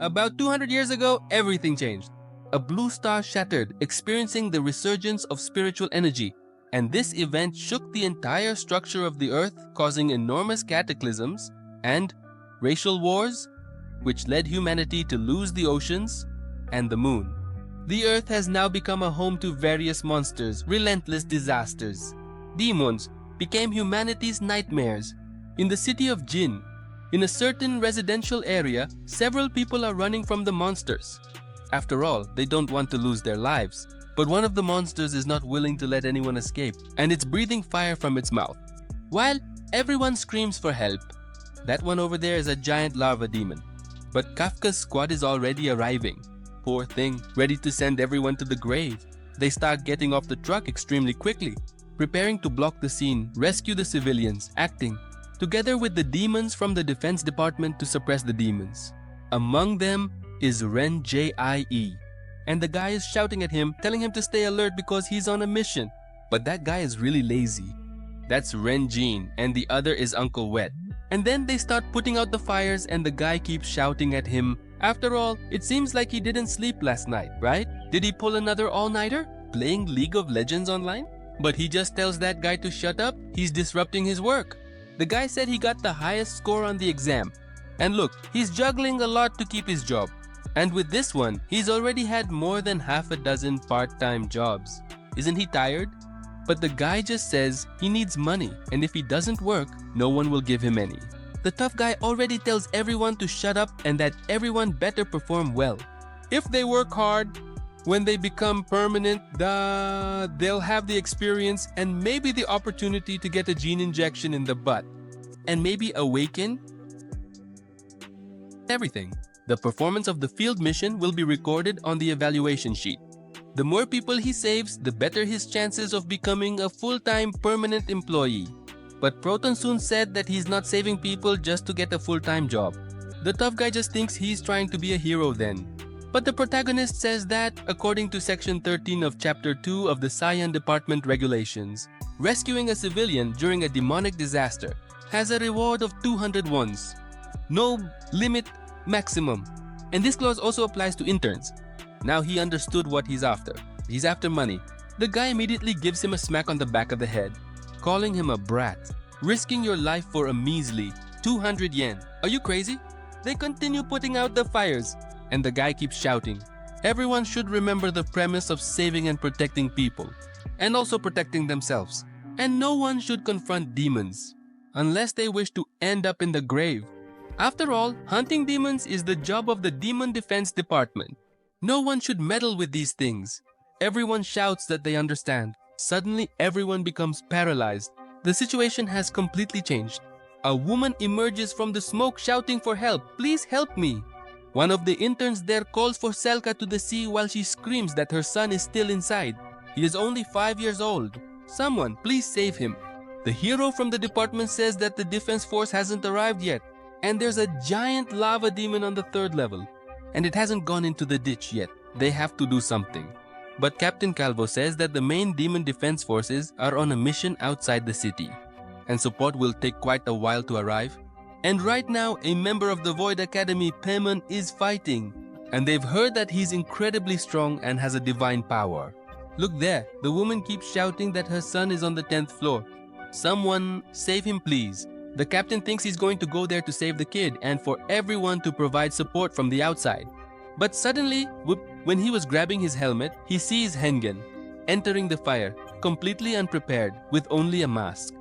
About 200 years ago, everything changed. A blue star shattered, experiencing the resurgence of spiritual energy. And this event shook the entire structure of the earth, causing enormous cataclysms and racial wars, which led humanity to lose the oceans and the moon. The earth has now become a home to various monsters, relentless disasters. Demons became humanity's nightmares. In the city of Jin, in a certain residential area, several people are running from the monsters. After all, they don't want to lose their lives. But one of the monsters is not willing to let anyone escape, and it's breathing fire from its mouth. While everyone screams for help, that one over there is a giant larva demon. But Kafka's squad is already arriving. Poor thing, ready to send everyone to the grave. They start getting off the truck extremely quickly, preparing to block the scene, rescue the civilians, acting together with the demons from the defense department to suppress the demons. Among them is Ren Jie. And the guy is shouting at him, telling him to stay alert because he's on a mission. But that guy is really lazy. That's Ren Jie, and the other is Uncle Wet. And then they start putting out the fires and the guy keeps shouting at him. After all, it seems like he didn't sleep last night, right? Did he pull another all-nighter? Playing League of Legends online? But he just tells that guy to shut up. He's disrupting his work. The guy said he got the highest score on the exam. And look, he's juggling a lot to keep his job. And with this one, he's already had more than half a dozen part-time jobs. Isn't he tired? But the guy just says he needs money, and if he doesn't work, no one will give him any. The tough guy already tells everyone to shut up and that everyone better perform well. If they work hard, when they become permanent, they'll have the experience and maybe the opportunity to get a gene injection in the butt. And maybe awaken everything. The performance of the field mission will be recorded on the evaluation sheet. The more people he saves, the better his chances of becoming a full-time permanent employee. But Proton soon said that he's not saving people just to get a full-time job. The tough guy just thinks he's trying to be a hero then. But the protagonist says that, according to Section 13 of Chapter 2 of the Science Department Regulations, rescuing a civilian during a demonic disaster has a reward of 200 wons. No limit maximum. And this clause also applies to interns. Now he understood what he's after. He's after money. The guy immediately gives him a smack on the back of the head, calling him a brat, risking your life for a measly 200 yen. Are you crazy? They continue putting out the fires, and the guy keeps shouting. Everyone should remember the premise of saving and protecting people, and also protecting themselves. And no one should confront demons, unless they wish to end up in the grave. After all, hunting demons is the job of the Demon Defense Department. No one should meddle with these things. Everyone shouts that they understand. Suddenly, everyone becomes paralyzed. The situation has completely changed. A woman emerges from the smoke shouting for help. Please help me. One of the interns there calls for Selka to the sea while she screams that her son is still inside. He is only 5 years old. Someone, please save him. The hero from the department says that the defense force hasn't arrived yet. And there's a giant lava demon on the 3rd level. And it hasn't gone into the ditch yet. They have to do something. But Captain Calvo says that the main demon defense forces are on a mission outside the city. And support will take quite a while to arrive. And right now, a member of the Void Academy, Pemon, is fighting. And they've heard that he's incredibly strong and has a divine power. Look there, the woman keeps shouting that her son is on the 10th floor. Someone, save him please. The captain thinks he's going to go there to save the kid and for everyone to provide support from the outside. But suddenly, when he was grabbing his helmet, he sees Rengen entering the fire, completely unprepared, with only a mask.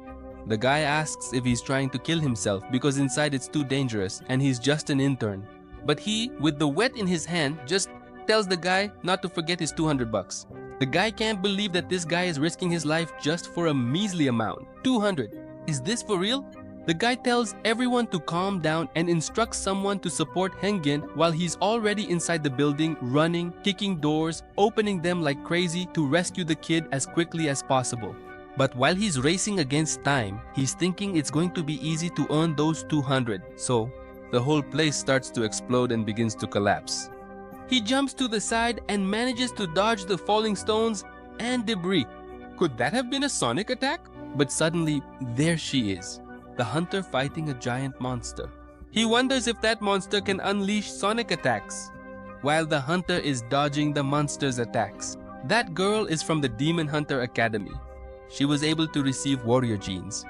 The guy asks if he's trying to kill himself because inside it's too dangerous and he's just an intern. But he, with the wet in his hand, just tells the guy not to forget his 200 bucks. The guy can't believe that this guy is risking his life just for a measly amount. 200. Is this for real? The guy tells everyone to calm down and instructs someone to support Rengen while he's already inside the building, running, kicking doors, opening them like crazy to rescue the kid as quickly as possible. But while he's racing against time, he's thinking it's going to be easy to earn those 200. So, the whole place starts to explode and begins to collapse. He jumps to the side and manages to dodge the falling stones and debris. Could that have been a sonic attack? But suddenly, there she is. The hunter fighting a giant monster. He wonders if that monster can unleash sonic attacks, while the hunter is dodging the monster's attacks. That girl is from the Demon Hunter Academy. She was able to receive warrior genes.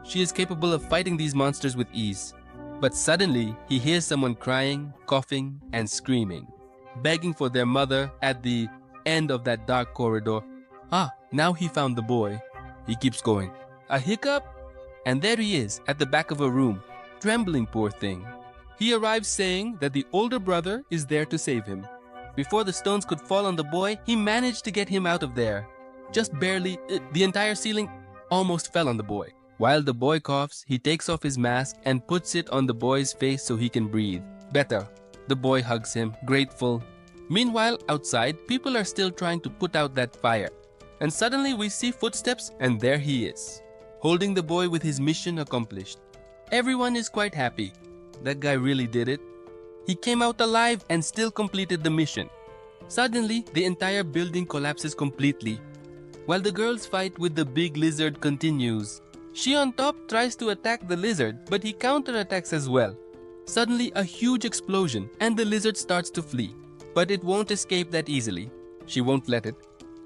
She is capable of fighting these monsters with ease. But suddenly, he hears someone crying, coughing, and screaming, begging for their mother at the end of that dark corridor. Now he found the boy. He keeps going. A hiccup, and there he is at the back of a room, trembling, poor thing. He arrives saying that the older brother is there to save him. Before the stones could fall on the boy, he managed to get him out of there. Just barely, the entire ceiling almost fell on the boy. While the boy coughs, he takes off his mask and puts it on the boy's face so he can breathe. Better. The boy hugs him, grateful. Meanwhile, outside, people are still trying to put out that fire. And suddenly we see footsteps, and there he is, holding the boy with his mission accomplished. Everyone is quite happy. That guy really did it. He came out alive and still completed the mission. Suddenly, the entire building collapses completely, while the girl's fight with the big lizard continues. She on top tries to attack the lizard, but he counterattacks as well. Suddenly, a huge explosion, and the lizard starts to flee. But it won't escape that easily. She won't let it,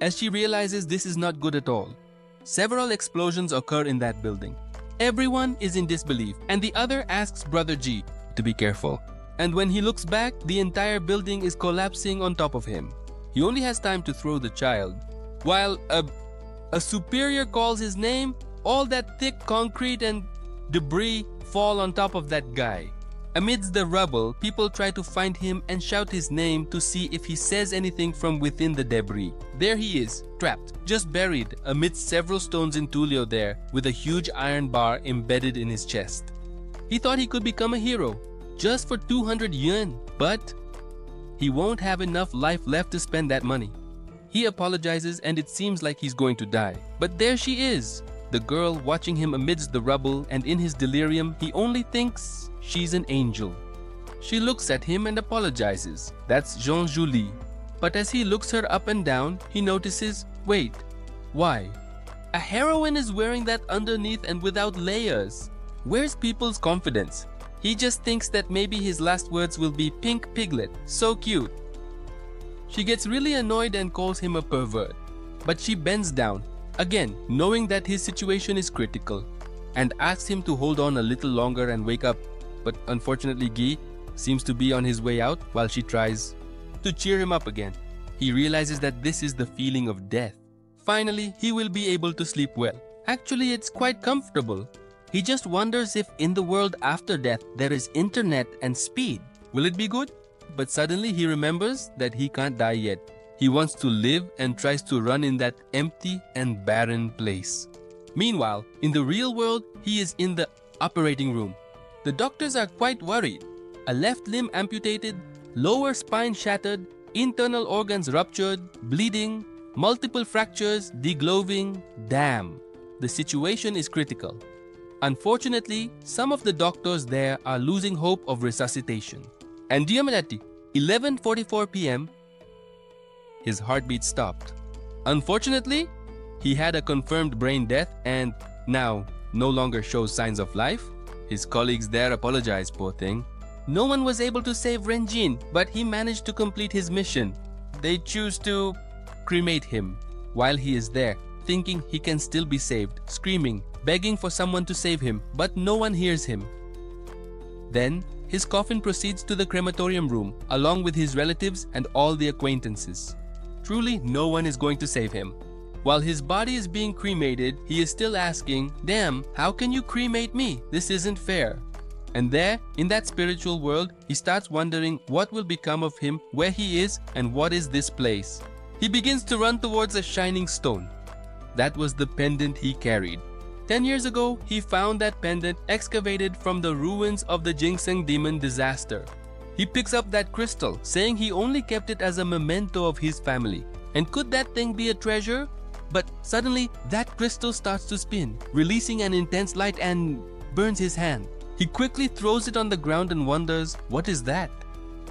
as she realizes this is not good at all. Several explosions occur in that building. Everyone is in disbelief, and the other asks Brother G to be careful. And when he looks back, the entire building is collapsing on top of him. He only has time to throw the child. While a superior calls his name, all that thick concrete and debris fall on top of that guy. Amidst the rubble, people try to find him and shout his name to see if he says anything from within the debris. There he is, trapped, just buried amidst several stones in Tulio there, with a huge iron bar embedded in his chest. He thought he could become a hero, just for 200 yuan, but he won't have enough life left to spend that money. He apologizes and it seems like he's going to die. But there she is, the girl watching him amidst the rubble, and in his delirium, he only thinks she's an angel. She looks at him and apologizes. That's Jean-Julie. But as he looks her up and down, he notices, wait, why? A heroine is wearing that underneath and without layers. Where's people's confidence? He just thinks that maybe his last words will be pink piglet, so cute. She gets really annoyed and calls him a pervert. But she bends down, again knowing that his situation is critical, and asks him to hold on a little longer and wake up. But unfortunately Guy seems to be on his way out while she tries to cheer him up again. He realizes that this is the feeling of death. Finally, he will be able to sleep well. Actually, it's quite comfortable. He just wonders if in the world after death there is internet and speed. Will it be good? But suddenly he remembers that he can't die yet. He wants to live and tries to run in that empty and barren place. Meanwhile, in the real world, he is in the operating room. The doctors are quite worried. A left limb amputated, lower spine shattered, internal organs ruptured, bleeding, multiple fractures, degloving. Damn, the situation is critical. Unfortunately, some of the doctors there are losing hope of resuscitation. And Diamante, 11:44 p.m., his heartbeat stopped. Unfortunately, he had a confirmed brain death and now no longer shows signs of life. His colleagues there apologize, poor thing. No one was able to save Ren Jie, but he managed to complete his mission. They choose to cremate him while he is there, thinking he can still be saved, screaming, begging for someone to save him, but no one hears him. Then, his coffin proceeds to the crematorium room, along with his relatives and all the acquaintances. Truly, no one is going to save him. While his body is being cremated, he is still asking, damn, how can you cremate me? This isn't fair. And there, in that spiritual world, he starts wondering what will become of him, where he is, and what is this place. He begins to run towards a shining stone. That was the pendant he carried. 10 years ago, he found that pendant excavated from the ruins of the Ginseng demon disaster. He picks up that crystal, saying he only kept it as a memento of his family. And could that thing be a treasure? But suddenly, that crystal starts to spin, releasing an intense light and burns his hand. He quickly throws it on the ground and wonders, what is that?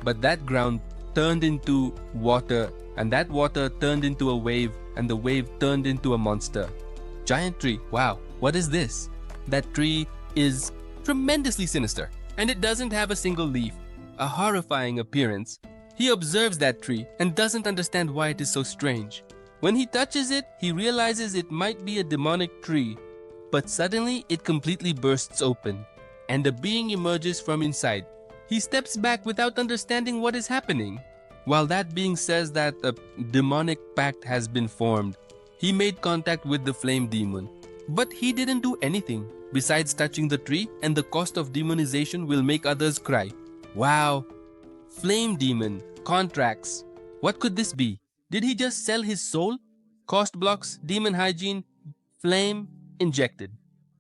But that ground turned into water, and that water turned into a wave, and the wave turned into a monster. Giant tree, wow, what is this? That tree is tremendously sinister. and it doesn't have a single leaf. A horrifying appearance. He observes that tree and doesn't understand why it is so strange. When he touches it, he realizes it might be a demonic tree, but suddenly it completely bursts open, and a being emerges from inside. He steps back without understanding what is happening. While that being says that a demonic pact has been formed, he made contact with the flame demon. But he didn't do anything besides touching the tree, and the cost of demonization will make others cry. Wow. Flame demon, contracts. What could this be? Did he just sell his soul? Cost blocks, demon hygiene, flame, injected.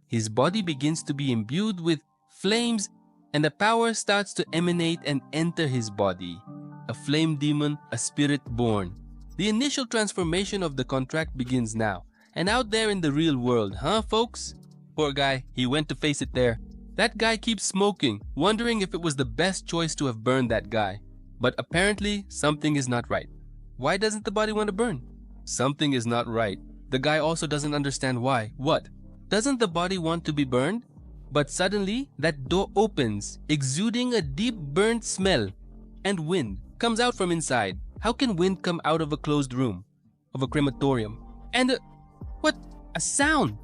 His body begins to be imbued with flames, and a power starts to emanate and enter his body. A flame demon, a spirit born. The initial transformation of the contract begins now. And out there in the real world, huh folks? Poor guy, he went to face it there. That guy keeps smoking, wondering if it was the best choice to have burned that guy. But apparently, something is not right. Why doesn't the body want to burn? Something is not right. The guy also doesn't understand why. What? Doesn't the body want to be burned? But suddenly, that door opens, exuding a deep burnt smell. And wind comes out from inside. How can wind come out of a closed room? Of a crematorium? And what? A sound!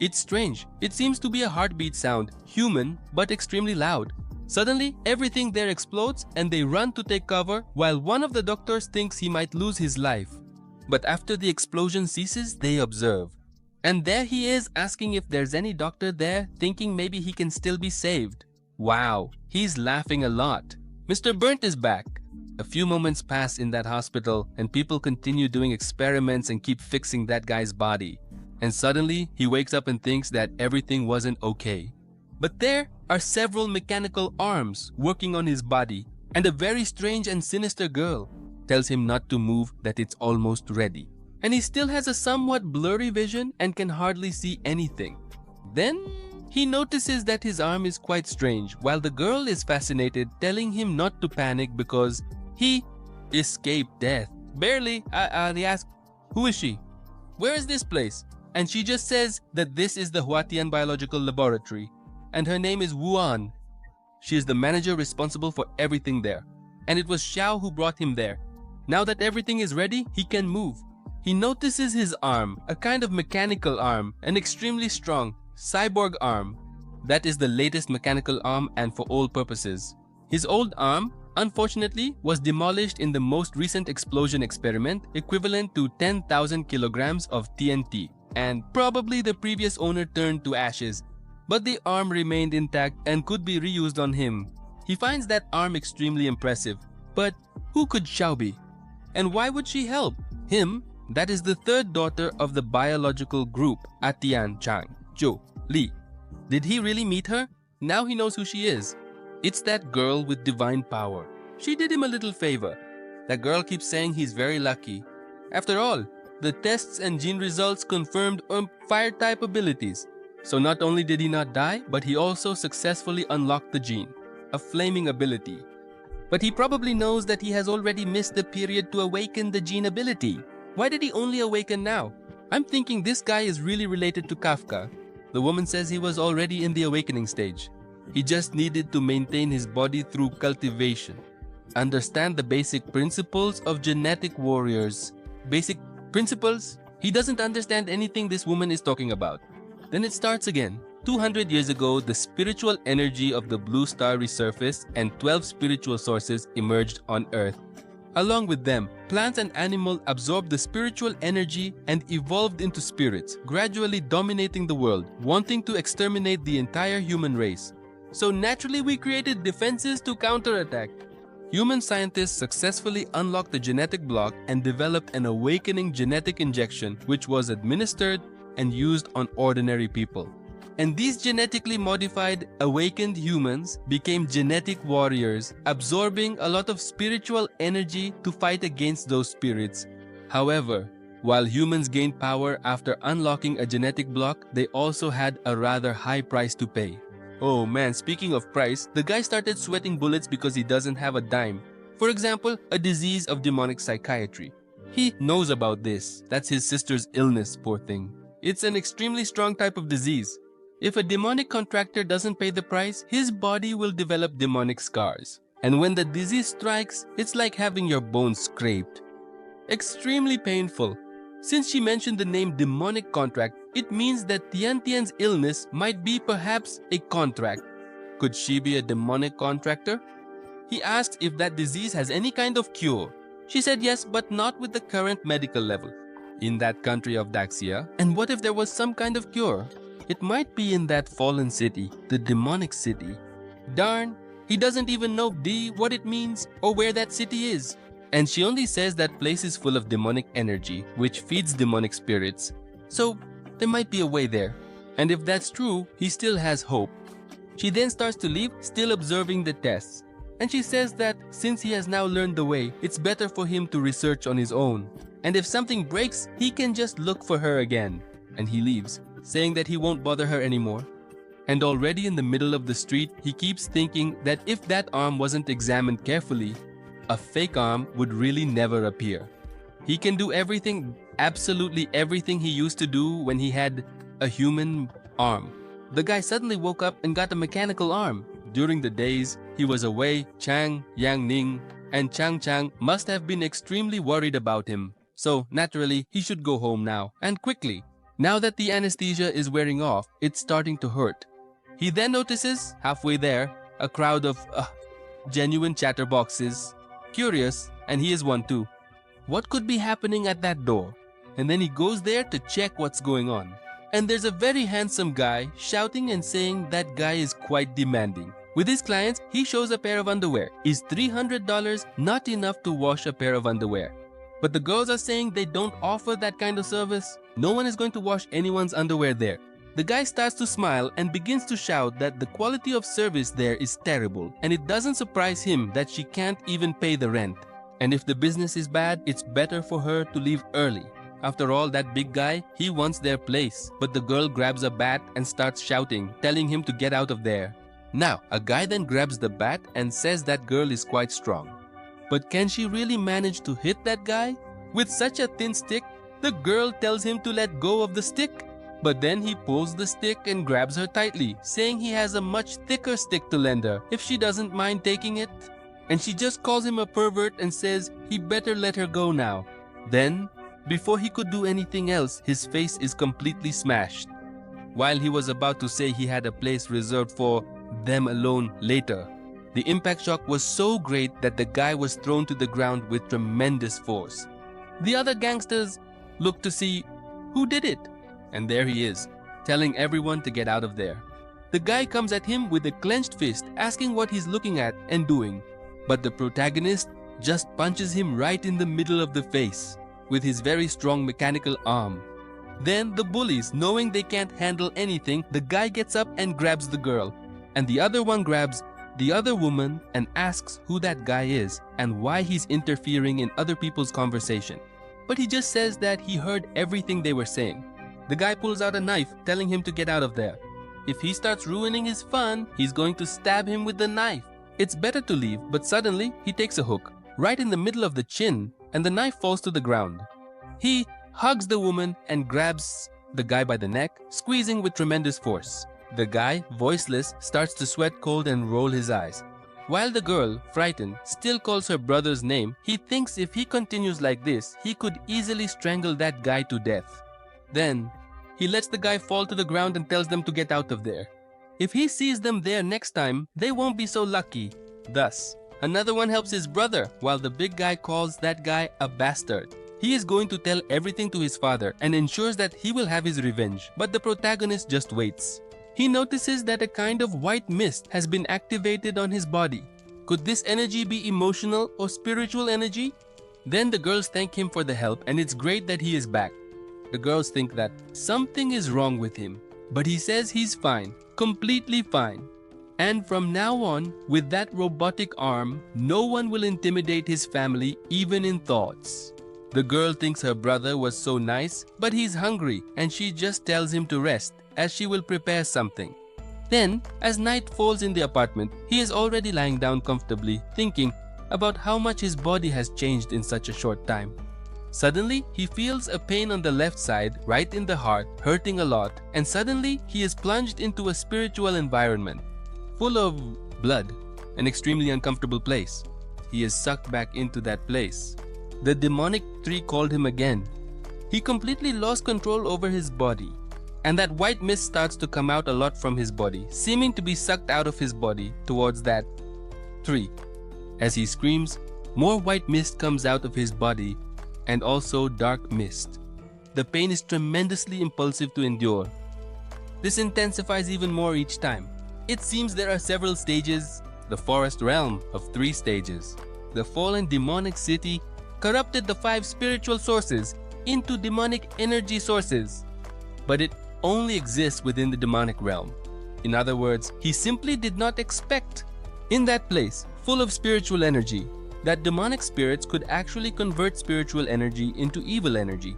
It's strange. It seems to be a heartbeat sound, human, but extremely loud. Suddenly, everything there explodes and they run to take cover while one of the doctors thinks he might lose his life. But after the explosion ceases, they observe. And there he is asking if there's any doctor there, thinking maybe he can still be saved. Wow, he's laughing a lot. Mr. Burnt is back. A few moments pass in that hospital and people continue doing experiments and keep fixing that guy's body. And suddenly, he wakes up and thinks that everything wasn't okay. But there are several mechanical arms working on his body, and a very strange and sinister girl tells him not to move, that it's almost ready. And he still has a somewhat blurry vision and can hardly see anything. Then, he notices that his arm is quite strange, while the girl is fascinated, telling him not to panic because he escaped death. Barely, he asks, who is she? Where is this place? And she just says that this is the Huatian Biological Laboratory, and her name is Wuan. She is the manager responsible for everything there, and it was Xiao who brought him there. Now that everything is ready, he can move. He notices his arm, a kind of mechanical arm, an extremely strong cyborg arm. That is the latest mechanical arm and for all purposes. His old arm, unfortunately, was demolished in the most recent explosion experiment, equivalent to 10,000 kilograms of TNT. And probably the previous owner turned to ashes, but the arm remained intact and could be reused on him. He finds that arm extremely impressive, but who could Xiao be? And why would she help him? That is the third daughter of the biological group, Atian Chang, Zhou, Li. Did he really meet her? Now he knows who she is. It's that girl with divine power. She did him a little favor. That girl keeps saying he's very lucky. After all, the tests and gene results confirmed fire-type abilities. So not only did he not die, but he also successfully unlocked the gene, a flaming ability. But he probably knows that he has already missed the period to awaken the gene ability. Why did he only awaken now? I'm thinking this guy is really related to Kafka. The woman says he was already in the awakening stage. He just needed to maintain his body through cultivation. Understand the basic principles of genetic warriors. Basic principles? He doesn't understand anything this woman is talking about. Then it starts again. 200 years ago, the spiritual energy of the blue star resurfaced and 12 spiritual sources emerged on Earth. Along with them, plants and animals absorbed the spiritual energy and evolved into spirits, gradually dominating the world, wanting to exterminate the entire human race. So naturally we created defenses to counterattack. Human scientists successfully unlocked the genetic block and developed an awakening genetic injection which was administered and used on ordinary people. And these genetically modified, awakened humans became genetic warriors, absorbing a lot of spiritual energy to fight against those spirits. However, while humans gained power after unlocking a genetic block, they also had a rather high price to pay. Oh man, speaking of price, the guy started sweating bullets because he doesn't have a dime. For example, a disease of demonic psychiatry. He knows about this. That's his sister's illness, poor thing. It's an extremely strong type of disease. If a demonic contractor doesn't pay the price, his body will develop demonic scars. And when the disease strikes, it's like having your bones scraped. Extremely painful. Since she mentioned the name demonic contract, it means that Tian Tian's illness might be perhaps a contract. Could she be a demonic contractor? He asks if that disease has any kind of cure. She said yes, but not with the current medical level in that country of Daxia. And what if there was some kind of cure? It might be in that fallen city, the demonic city. Darn, he doesn't even know what it means or where that city is. And she only says that place is full of demonic energy, which feeds demonic spirits. So there might be a way there. And if that's true, he still has hope. She then starts to leave, still observing the tests. And she says that since he has now learned the way, it's better for him to research on his own. And if something breaks, he can just look for her again. And he leaves, saying that he won't bother her anymore. And already in the middle of the street, he keeps thinking that if that arm wasn't examined carefully, a fake arm would really never appear. He can do everything, absolutely everything he used to do when he had a human arm. The guy suddenly woke up and got a mechanical arm. During the days he was away, Chang, Yang Ning, and Chang Chang must have been extremely worried about him. So naturally, he should go home now, and quickly. Now that the anesthesia is wearing off, it's starting to hurt. He then notices, halfway there, a crowd of genuine chatterboxes. Curious, and he is one too. What could be happening at that door? And then he goes there to check what's going on. And there's a very handsome guy shouting and saying that guy is quite demanding. With his clients, he shows a pair of underwear. Is $300 not enough to wash a pair of underwear? But the girls are saying they don't offer that kind of service. No one is going to wash anyone's underwear there. The guy starts to smile and begins to shout that the quality of service there is terrible, and it doesn't surprise him that she can't even pay the rent. And if the business is bad, it's better for her to leave early. After all, that big guy, he wants their place. But the girl grabs a bat and starts shouting, telling him to get out of there. Now, a guy then grabs the bat and says that girl is quite strong. But can she really manage to hit that guy? With such a thin stick, the girl tells him to let go of the stick. But then he pulls the stick and grabs her tightly, saying he has a much thicker stick to lend her if she doesn't mind taking it. And she just calls him a pervert and says he better let her go now. Then, before he could do anything else, his face is completely smashed. While he was about to say he had a place reserved for them alone later, the impact shock was so great that the guy was thrown to the ground with tremendous force. The other gangsters looked to see who did it. And there he is, telling everyone to get out of there. The guy comes at him with a clenched fist, asking what he's looking at and doing. But the protagonist just punches him right in the middle of the face with his very strong mechanical arm. Then the bullies, knowing they can't handle anything, the guy gets up and grabs the girl. And the other one grabs the other woman and asks who that guy is and why he's interfering in other people's conversation. But he just says that he heard everything they were saying. The guy pulls out a knife, telling him to get out of there. If he starts ruining his fun, he's going to stab him with the knife. It's better to leave, but suddenly he takes a hook, right in the middle of the chin, and the knife falls to the ground. He hugs the woman and grabs the guy by the neck, squeezing with tremendous force. The guy, voiceless, starts to sweat cold and roll his eyes. While the girl, frightened, still calls her brother's name, he thinks if he continues like this, he could easily strangle that guy to death. Then, he lets the guy fall to the ground and tells them to get out of there. If he sees them there next time, they won't be so lucky. Thus, another one helps his brother, while the big guy calls that guy a bastard. He is going to tell everything to his father and ensures that he will have his revenge, but the protagonist just waits. He notices that a kind of white mist has been activated on his body. Could this energy be emotional or spiritual energy? Then the girls thank him for the help, and it's great that he is back. The girls think that something is wrong with him, but he says he's fine, completely fine. And from now on, with that robotic arm, no one will intimidate his family even in thoughts. The girl thinks her brother was so nice, but he's hungry and she just tells him to rest as she will prepare something. Then, as night falls in the apartment, he is already lying down comfortably, thinking about how much his body has changed in such a short time. Suddenly, he feels a pain on the left side, right in the heart, hurting a lot, and suddenly he is plunged into a spiritual environment, full of blood, an extremely uncomfortable place. He is sucked back into that place. The demonic tree called him again. He completely lost control over his body, and that white mist starts to come out a lot from his body, seeming to be sucked out of his body towards that tree. As he screams, more white mist comes out of his body, and also dark mist. The pain is tremendously impulsive to endure. This intensifies even more each time. It seems there are several stages, the forest realm of 3 stages. The fallen demonic city corrupted the 5 spiritual sources into demonic energy sources. But it only exists within the demonic realm. In other words, he simply did not expect, in that place, full of spiritual energy, that demonic spirits could actually convert spiritual energy into evil energy.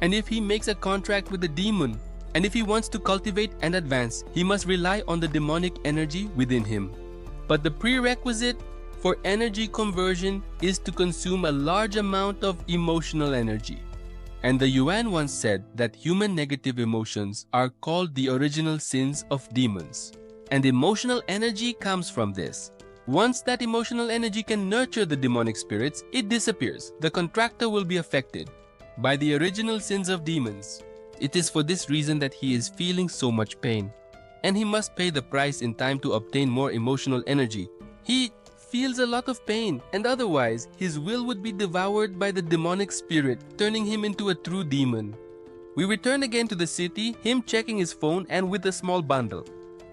And if he makes a contract with the demon, and if he wants to cultivate and advance, he must rely on the demonic energy within him. But the prerequisite for energy conversion is to consume a large amount of emotional energy. And the Yuan once said that human negative emotions are called the original sins of demons. And emotional energy comes from this. Once that emotional energy can nurture the demonic spirits, it disappears. The contractor will be affected by the original sins of demons. It is for this reason that he is feeling so much pain, and he must pay the price in time to obtain more emotional energy. He feels a lot of pain, and otherwise his will would be devoured by the demonic spirit, turning him into a true demon. We return again to the city, him checking his phone and with a small bundle.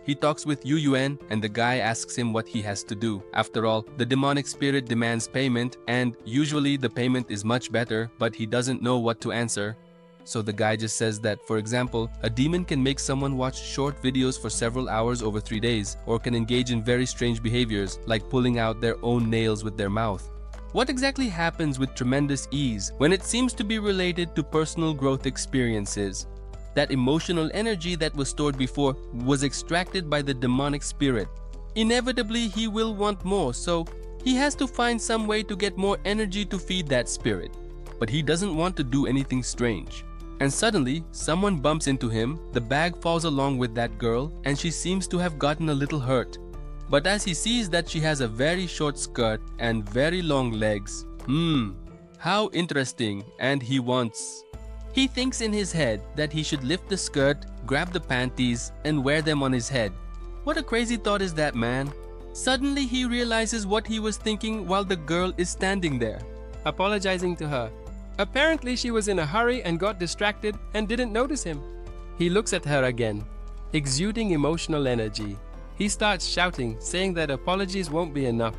He talks with Yu Yuan, and the guy asks him what he has to do. After all, the demonic spirit demands payment, and usually the payment is much better, but he doesn't know what to answer. So the guy just says that, for example, a demon can make someone watch short videos for several hours over 3 days, or can engage in very strange behaviors, like pulling out their own nails with their mouth. What exactly happens with tremendous ease when it seems to be related to personal growth experiences? That emotional energy that was stored before was extracted by the demonic spirit. Inevitably, he will want more, so he has to find some way to get more energy to feed that spirit. But he doesn't want to do anything strange. And suddenly, someone bumps into him, the bag falls along with that girl, and she seems to have gotten a little hurt. But as he sees that she has a very short skirt and very long legs, how interesting, and he thinks in his head that he should lift the skirt, grab the panties, and wear them on his head. What a crazy thought is that, man? Suddenly he realizes what he was thinking while the girl is standing there, apologizing to her. Apparently she was in a hurry and got distracted and didn't notice him. He looks at her again, exuding emotional energy. He starts shouting, saying that apologies won't be enough.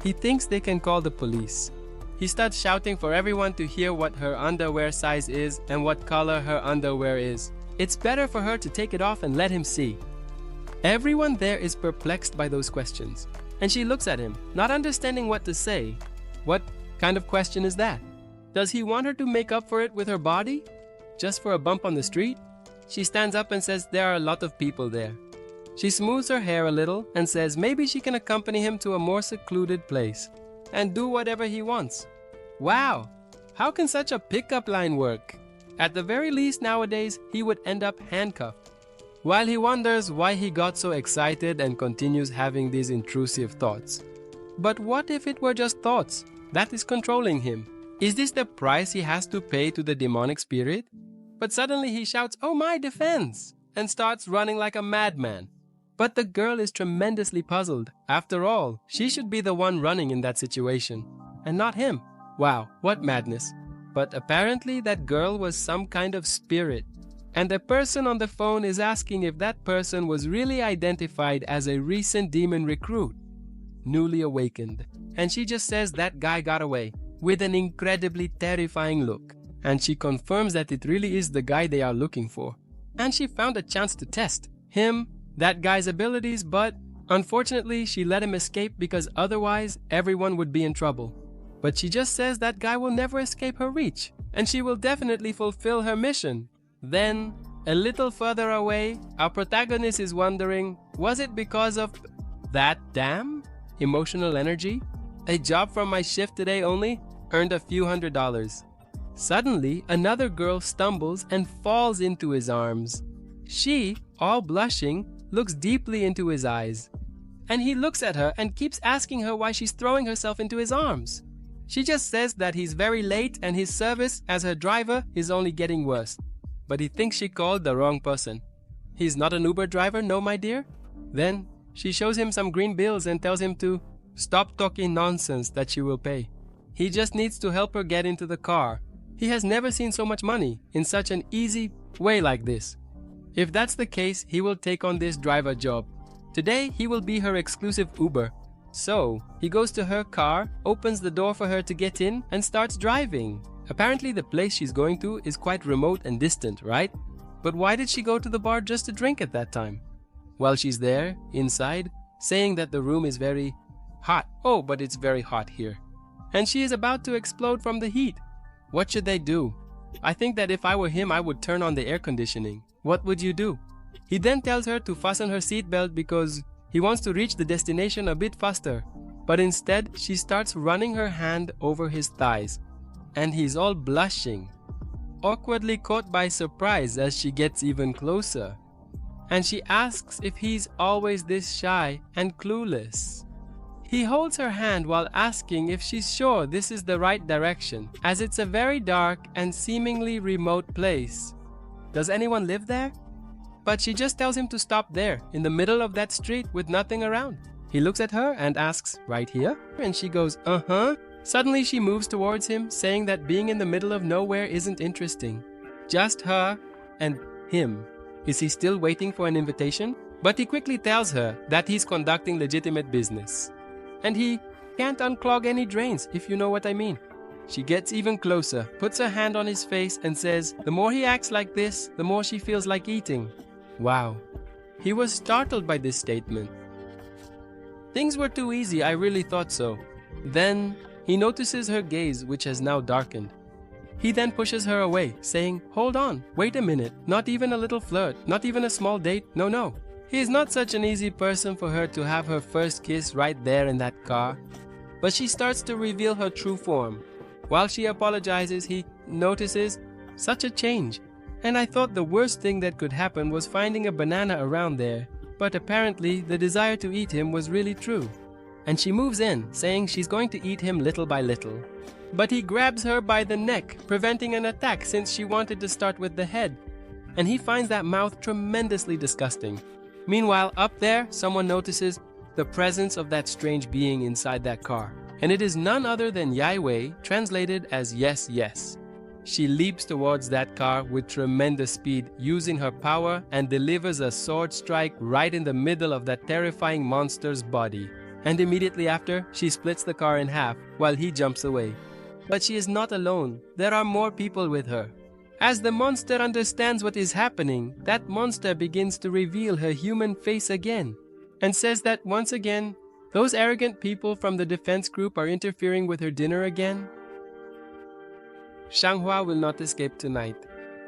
He thinks they can call the police. He starts shouting for everyone to hear what her underwear size is and what color her underwear is. It's better for her to take it off and let him see. Everyone there is perplexed by those questions, and she looks at him, not understanding what to say. What kind of question is that? Does he want her to make up for it with her body? Just for a bump on the street? She stands up and says there are a lot of people there. She smooths her hair a little and says maybe she can accompany him to a more secluded place and do whatever he wants. Wow, how can such a pickup line work? At the very least nowadays, he would end up handcuffed. While he wonders why he got so excited and continues having these intrusive thoughts. But what if it were just thoughts that is controlling him? Is this the price he has to pay to the demonic spirit? But suddenly he shouts, "Oh my, defense!" and starts running like a madman. But the girl is tremendously puzzled. After all, she should be the one running in that situation, and not him. Wow, what madness. But apparently that girl was some kind of spirit. And the person on the phone is asking if that person was really identified as a recent demon recruit, newly awakened. And she just says that guy got away, with an incredibly terrifying look. And she confirms that it really is the guy they are looking for. And she found a chance to test him, that guy's abilities, but unfortunately she let him escape because otherwise everyone would be in trouble. But she just says that guy will never escape her reach, and she will definitely fulfill her mission. Then, a little further away, our protagonist is wondering, was it because of that damn emotional energy? A job from my shift today only earned a few $100s. Suddenly, another girl stumbles and falls into his arms. She, all blushing, looks deeply into his eyes. And he looks at her and keeps asking her why she's throwing herself into his arms. She just says that he's very late and his service as her driver is only getting worse. But he thinks she called the wrong person. He's not an Uber driver, no, my dear? Then she shows him some green bills and tells him to stop talking nonsense that she will pay. He just needs to help her get into the car. He has never seen so much money in such an easy way like this. If that's the case, he will take on this driver job. Today, he will be her exclusive Uber. So, he goes to her car, opens the door for her to get in, and starts driving. Apparently, the place she's going to is quite remote and distant, right? But why did she go to the bar just to drink at that time? While she's there, inside, saying that the room is very hot. Oh, but it's very hot here. And she is about to explode from the heat. What should they do? I think that if I were him, I would turn on the air conditioning. What would you do? He then tells her to fasten her seatbelt because he wants to reach the destination a bit faster. But instead, she starts running her hand over his thighs. And he's all blushing, awkwardly caught by surprise as she gets even closer. And she asks if he's always this shy and clueless. He holds her hand while asking if she's sure this is the right direction, as it's a very dark and seemingly remote place. Does anyone live there? But she just tells him to stop there, in the middle of that street with nothing around. He looks at her and asks, right here? And she goes, uh-huh. Suddenly she moves towards him, saying that being in the middle of nowhere isn't interesting. Just her and him. Is he still waiting for an invitation? But he quickly tells her that he's conducting legitimate business. And he can't unclog any drains, if you know what I mean. She gets even closer, puts her hand on his face and says, the more he acts like this, the more she feels like eating. Wow. He was startled by this statement. Things were too easy, I really thought so. Then he notices her gaze, which has now darkened. He then pushes her away, saying, hold on, wait a minute, not even a little flirt, not even a small date, no. He is not such an easy person for her to have her first kiss right there in that car. But she starts to reveal her true form. While she apologizes, he notices such a change. And I thought the worst thing that could happen was finding a banana around there. But apparently, the desire to eat him was really true. And she moves in, saying she's going to eat him little by little. But he grabs her by the neck, preventing an attack since she wanted to start with the head. And he finds that mouth tremendously disgusting. Meanwhile, up there, someone notices the presence of that strange being inside that car. And it is none other than Yahweh, translated as yes, yes. She leaps towards that car with tremendous speed, using her power, and delivers a sword strike right in the middle of that terrifying monster's body. And immediately after, she splits the car in half, while he jumps away. But she is not alone. There are more people with her. As the monster understands what is happening, that monster begins to reveal her human face again, and says that once again, those arrogant people from the defense group are interfering with her dinner again. Shanghua will not escape tonight,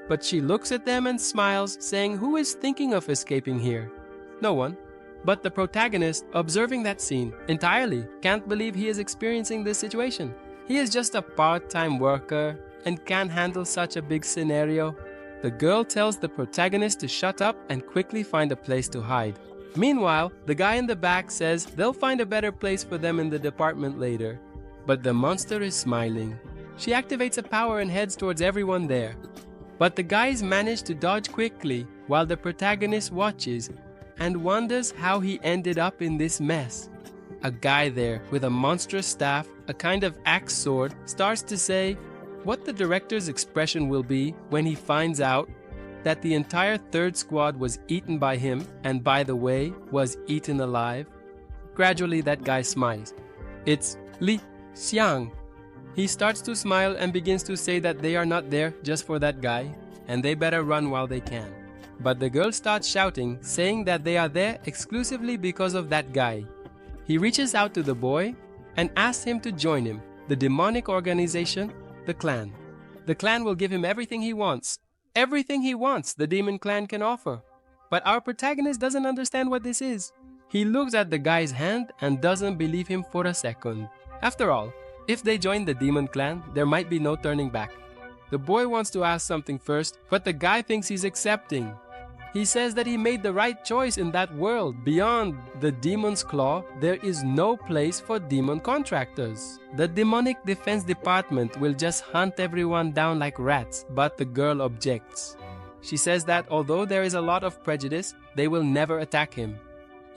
but she looks at them and smiles, saying, who is thinking of escaping here? No one. But the protagonist, observing that scene entirely, can't believe he is experiencing this situation. He is just a part-time worker and can't handle such a big scenario. The girl tells the protagonist to shut up and quickly find a place to hide. Meanwhile, the guy in the back says they'll find a better place for them in the department later. But the monster is smiling. She activates a power and heads towards everyone there. But the guys manage to dodge quickly while the protagonist watches and wonders how he ended up in this mess. A guy there with a monstrous staff, a kind of axe sword, starts to say what the director's expression will be when he finds out that the entire third squad was eaten by him and, by the way, was eaten alive. Gradually, that guy smiles. It's Li Xiang. He starts to smile and begins to say that they are not there just for that guy, and they better run while they can. But the girl starts shouting, saying that they are there exclusively because of that guy. He reaches out to the boy and asks him to join him, the demonic organization, the clan. The clan will give him everything he wants. Everything he wants the demon clan can offer. But our protagonist doesn't understand what this is. He looks at the guy's hand and doesn't believe him for a second. After all, if they join the demon clan, there might be no turning back. The boy wants to ask something first, but the guy thinks he's accepting. He says that he made the right choice in that world. Beyond the demon's claw, there is no place for demon contractors. The demonic defense department will just hunt everyone down like rats, but the girl objects. She says that although there is a lot of prejudice, they will never attack him.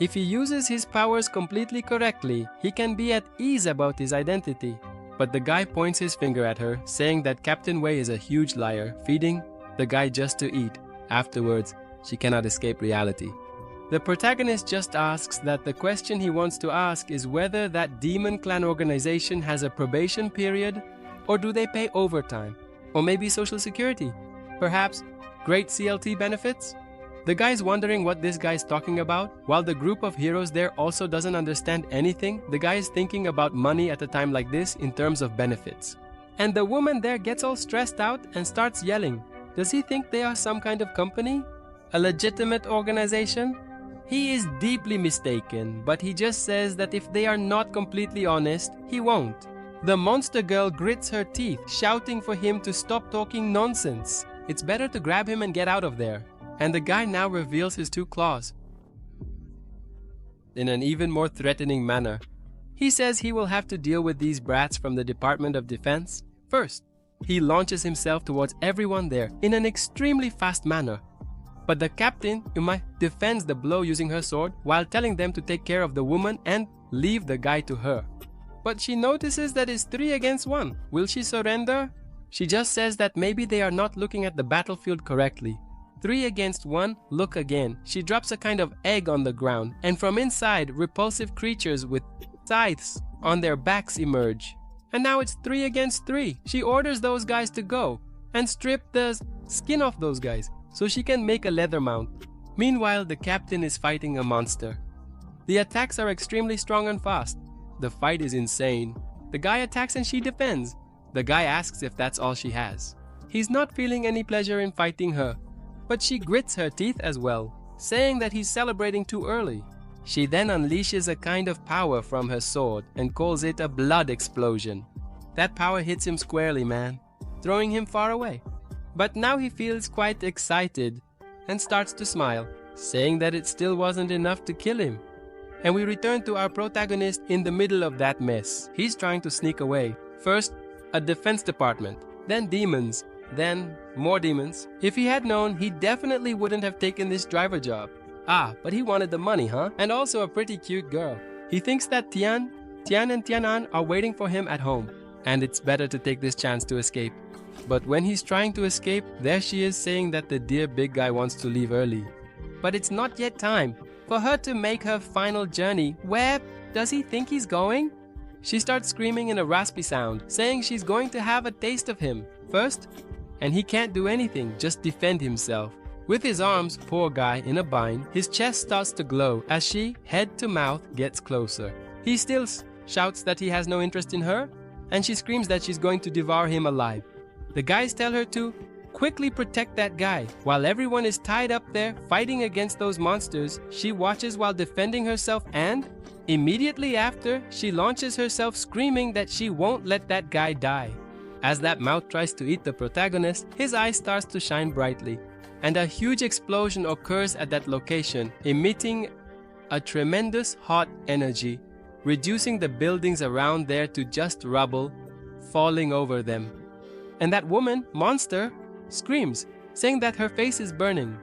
If he uses his powers completely correctly, he can be at ease about his identity. But the guy points his finger at her, saying that Captain Wei is a huge liar, feeding the guy just to eat. Afterwards, she cannot escape reality. The protagonist just asks that the question he wants to ask is whether that demon clan organization has a probation period, or do they pay overtime, or maybe social security, perhaps great CLT benefits? The guy's wondering what this guy's talking about, while the group of heroes there also doesn't understand anything. The guy is thinking about money at a time like this in terms of benefits. And the woman there gets all stressed out and starts yelling. Does he think they are some kind of company? A legitimate organization? He is deeply mistaken, but he just says that if they are not completely honest, he won't. The monster girl grits her teeth, shouting for him to stop talking nonsense. It's better to grab him and get out of there. And the guy now reveals his 2 claws in an even more threatening manner. He says he will have to deal with these brats from the Department of Defense. First, he launches himself towards everyone there in an extremely fast manner. But the captain, Uma, defends the blow using her sword while telling them to take care of the woman and leave the guy to her. But she notices that it's 3 against 1. Will she surrender? She just says that maybe they are not looking at the battlefield correctly. 3 against 1, look again. She drops a kind of egg on the ground, and from inside, repulsive creatures with scythes on their backs emerge. And now it's 3 against 3. She orders those guys to go and strip the skin off those guys so she can make a leather mount. Meanwhile, the captain is fighting a monster. The attacks are extremely strong and fast. The fight is insane. The guy attacks and she defends. The guy asks if that's all she has. He's not feeling any pleasure in fighting her, but she grits her teeth as well, saying that he's celebrating too early. She then unleashes a kind of power from her sword and calls it a blood explosion. That power hits him squarely, man, throwing him far away. But now he feels quite excited and starts to smile, saying that it still wasn't enough to kill him. And we return to our protagonist in the middle of that mess. He's trying to sneak away. First, a defense department, then demons, then more demons. If he had known, he definitely wouldn't have taken this driver job. But he wanted the money, huh? And also a pretty cute girl. He thinks that Tian and Tianan are waiting for him at home, and it's better to take this chance to escape. But when he's trying to escape, there she is saying that the dear big guy wants to leave early. But it's not yet time for her to make her final journey. Where does he think he's going? She starts screaming in a raspy sound, saying she's going to have a taste of him first, and he can't do anything, just defend himself. With his arms, poor guy, in a bind, his chest starts to glow as she, head to mouth, gets closer. He still shouts that he has no interest in her, and she screams that she's going to devour him alive. The guys tell her to quickly protect that guy. While everyone is tied up there fighting against those monsters, she watches while defending herself, and immediately after, she launches herself screaming that she won't let that guy die. As that mouth tries to eat the protagonist, his eye starts to shine brightly, and a huge explosion occurs at that location, emitting a tremendous hot energy, reducing the buildings around there to just rubble, falling over them. And that woman, monster, screams, saying that her face is burning.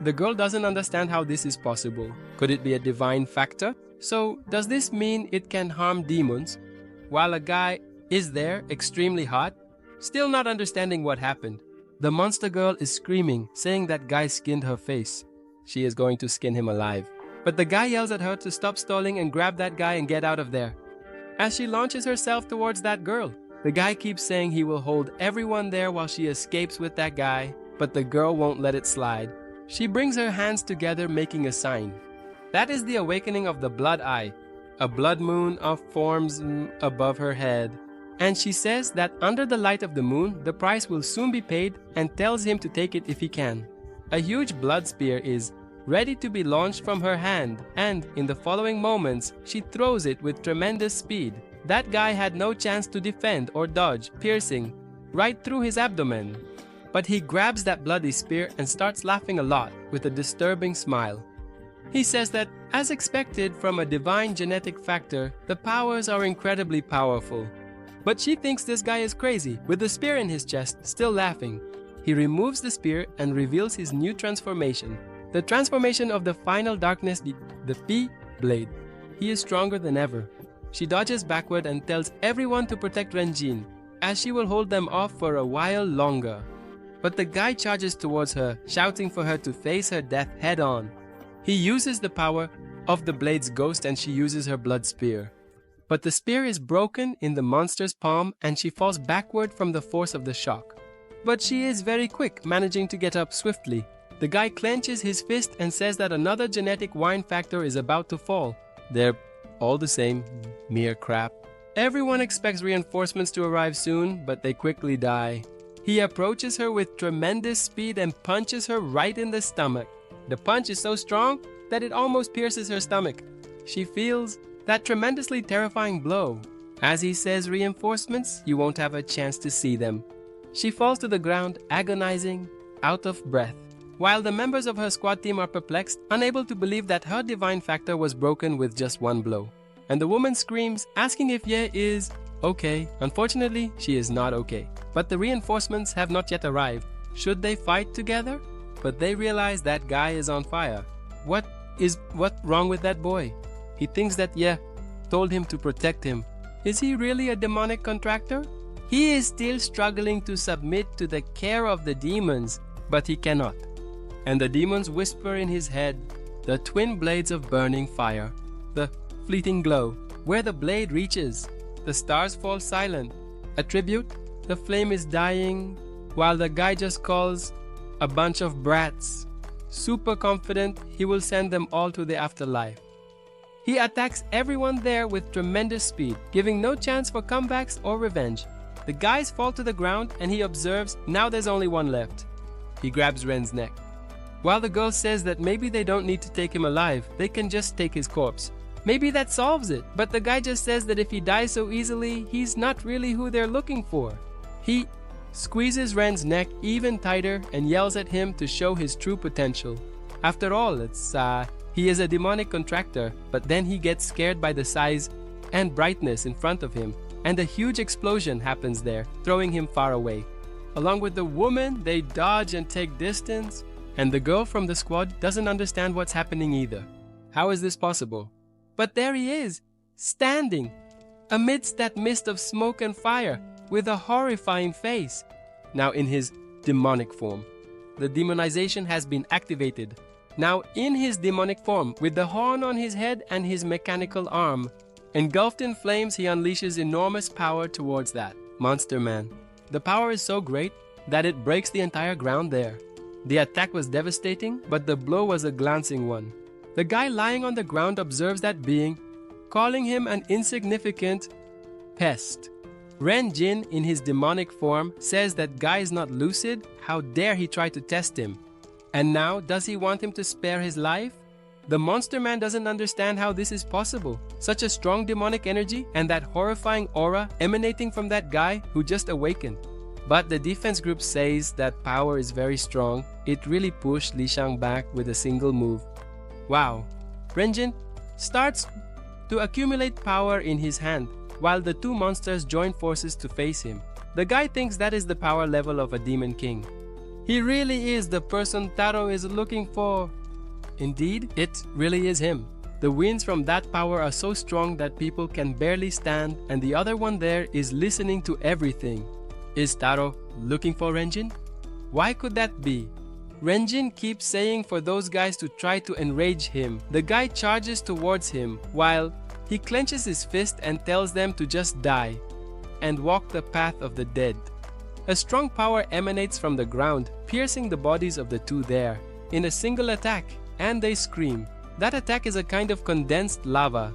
The girl doesn't understand how this is possible. Could it be a divine factor? So, does this mean it can harm demons, while a guy is there, extremely hot? Still not understanding what happened. The monster girl is screaming, saying that guy skinned her face. She is going to skin him alive. But the guy yells at her to stop stalling and grab that guy and get out of there. As she launches herself towards that girl, the guy keeps saying he will hold everyone there while she escapes with that guy, but the girl won't let it slide. She brings her hands together, making a sign. That is the awakening of the blood eye, a blood moon of forms above her head. And she says that under the light of the moon, the price will soon be paid, and tells him to take it if he can. A huge blood spear is ready to be launched from her hand, and in the following moments, she throws it with tremendous speed. That guy had no chance to defend or dodge, piercing right through his abdomen. But he grabs that bloody spear and starts laughing a lot with a disturbing smile. He says that, as expected from a divine genetic factor, the powers are incredibly powerful. But she thinks this guy is crazy, with the spear in his chest, still laughing. He removes the spear and reveals his new transformation. The transformation of the final darkness, the P blade. He is stronger than ever. She dodges backward and tells everyone to protect Ren Jie, as she will hold them off for a while longer. But the guy charges towards her, shouting for her to face her death head on. He uses the power of the blade's ghost and she uses her blood spear. But the spear is broken in the monster's palm and she falls backward from the force of the shock. But she is very quick, managing to get up swiftly. The guy clenches his fist and says that another genetic wine factor is about to fall. They're all the same, mere crap. Everyone expects reinforcements to arrive soon, but they quickly die. He approaches her with tremendous speed and punches her right in the stomach. The punch is so strong that it almost pierces her stomach. She feels that tremendously terrifying blow. As he says reinforcements, you won't have a chance to see them. She falls to the ground, agonizing, out of breath, while the members of her squad team are perplexed, unable to believe that her divine factor was broken with just one blow. And the woman screams, asking if Ye is okay. Unfortunately, she is not okay. But the reinforcements have not yet arrived. Should they fight together? But they realize that guy is on fire. What's wrong with that boy? He thinks that Ye told him to protect him. Is he really a demonic contractor? He is still struggling to submit to the care of the demons, but he cannot. And the demons whisper in his head, the twin blades of burning fire, the fleeting glow, where the blade reaches. The stars fall silent. A tribute, the flame is dying, while the guy just calls a bunch of brats. Super confident he will send them all to the afterlife. He attacks everyone there with tremendous speed, giving no chance for comebacks or revenge. The guys fall to the ground and he observes now there's only one left. He grabs Ren's neck. While the girl says that maybe they don't need to take him alive, they can just take his corpse. Maybe that solves it, but the guy just says that if he dies so easily, he's not really who they're looking for. He squeezes Ren's neck even tighter and yells at him to show his true potential. After all, he is a demonic contractor, but then he gets scared by the size and brightness in front of him, and a huge explosion happens there, throwing him far away. Along with the woman, they dodge and take distance, and the girl from the squad doesn't understand what's happening either. How is this possible? But there he is, standing, amidst that mist of smoke and fire, with a horrifying face, now in his demonic form. The demonization has been activated. Now in his demonic form, with the horn on his head and his mechanical arm. Engulfed in flames, he unleashes enormous power towards that monster man. The power is so great that it breaks the entire ground there. The attack was devastating, but the blow was a glancing one. The guy lying on the ground observes that being, calling him an insignificant pest. Ren Jie, in his demonic form, says that guy is not lucid. How dare he try to test him? And now, does he want him to spare his life? The monster man doesn't understand how this is possible. Such a strong demonic energy and that horrifying aura emanating from that guy who just awakened. But the defense group says that power is very strong. It really pushed Li Shang back with a single move. Wow. Rengen starts to accumulate power in his hand, while the two monsters join forces to face him. The guy thinks that is the power level of a demon king. He really is the person Taro is looking for. Indeed, it really is him. The winds from that power are so strong that people can barely stand, and the other one there is listening to everything. Is Taro looking for Rengen? Why could that be? Rengen keeps saying for those guys to try to enrage him. The guy charges towards him while he clenches his fist and tells them to just die and walk the path of the dead. A strong power emanates from the ground, piercing the bodies of the two there in a single attack, and they scream. That attack is a kind of condensed lava.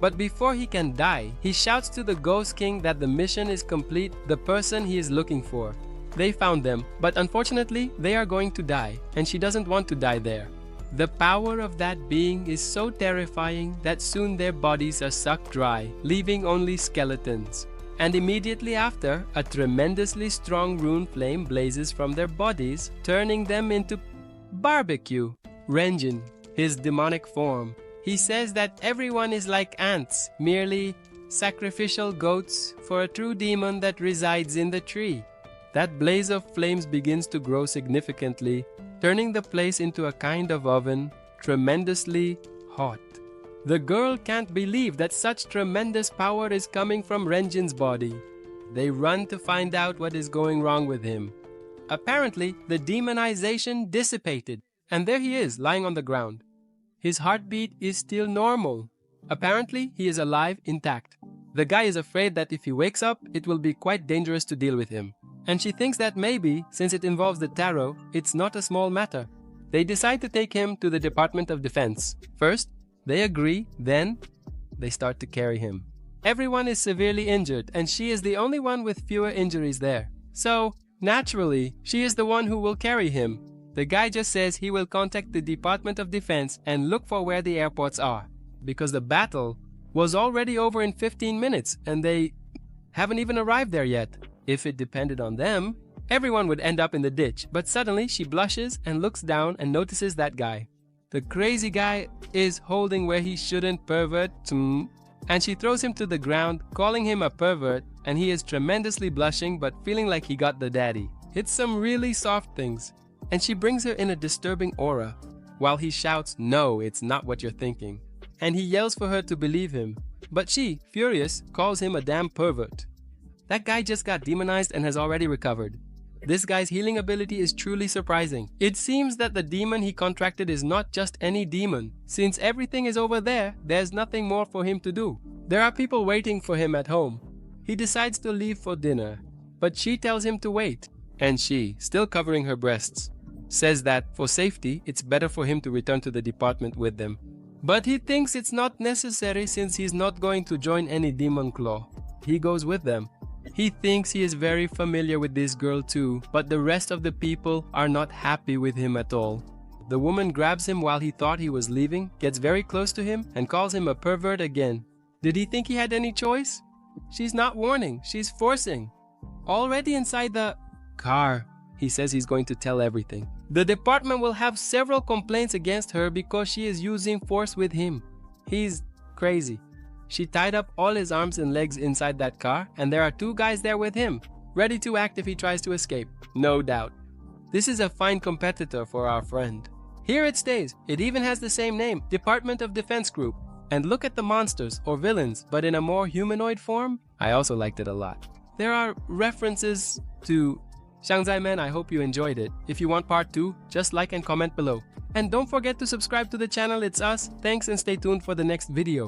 But before he can die, he shouts to the Ghost King that the mission is complete, the person he is looking for. They found them, but unfortunately, they are going to die, and she doesn't want to die there. The power of that being is so terrifying that soon their bodies are sucked dry, leaving only skeletons. And immediately after, a tremendously strong rune flame blazes from their bodies, turning them into barbecue. Rengen, his demonic form. He says that everyone is like ants, merely sacrificial goats for a true demon that resides in the tree. That blaze of flames begins to grow significantly, turning the place into a kind of oven, tremendously hot. The girl can't believe that such tremendous power is coming from Rengen's body. They run to find out what is going wrong with him. Apparently, the demonization dissipated, and there he is, lying on the ground. His heartbeat is still normal. Apparently, he is alive, intact. The guy is afraid that if he wakes up, it will be quite dangerous to deal with him. And she thinks that maybe, since it involves the tarot, it's not a small matter. They decide to take him to the Department of Defense. First, they agree, then they start to carry him. Everyone is severely injured, and she is the only one with fewer injuries there. So, naturally, she is the one who will carry him. The guy just says he will contact the Department of Defense and look for where the airports are, because the battle was already over in 15 minutes and they haven't even arrived there yet. If it depended on them, everyone would end up in the ditch. But suddenly she blushes and looks down and notices that guy. The crazy guy is holding where he shouldn't, pervert, and she throws him to the ground, calling him a pervert, and he is tremendously blushing but feeling like he got the daddy. It's some really soft things. And she brings her in a disturbing aura, while he shouts, "No, it's not what you're thinking." And he yells for her to believe him. But she, furious, calls him a damn pervert. That guy just got demonized and has already recovered. This guy's healing ability is truly surprising. It seems that the demon he contracted is not just any demon. Since everything is over there, there's nothing more for him to do. There are people waiting for him at home. He decides to leave for dinner, but she tells him to wait. And she, still covering her breasts, says that for safety, it's better for him to return to the department with them. But he thinks it's not necessary since he's not going to join any demon claw. He goes with them. He thinks he is very familiar with this girl too, but the rest of the people are not happy with him at all. The woman grabs him while he thought he was leaving, gets very close to him, and calls him a pervert again. Did he think he had any choice? She's not warning, she's forcing. Already inside the car, he says he's going to tell everything. The department will have several complaints against her because she is using force with him. He's crazy. She tied up all his arms and legs inside that car, and there are 2 guys there with him, ready to act if he tries to escape. No doubt. This is a fine competitor for our friend. Here it stays. It even has the same name, Department of Defense Group. And look at the monsters, or villains, but in a more humanoid form. I also liked it a lot. There are references to Shangzai-men. I hope you enjoyed it. If you want part 2, just like and comment below. And don't forget to subscribe to the channel. It's us. Thanks and stay tuned for the next video.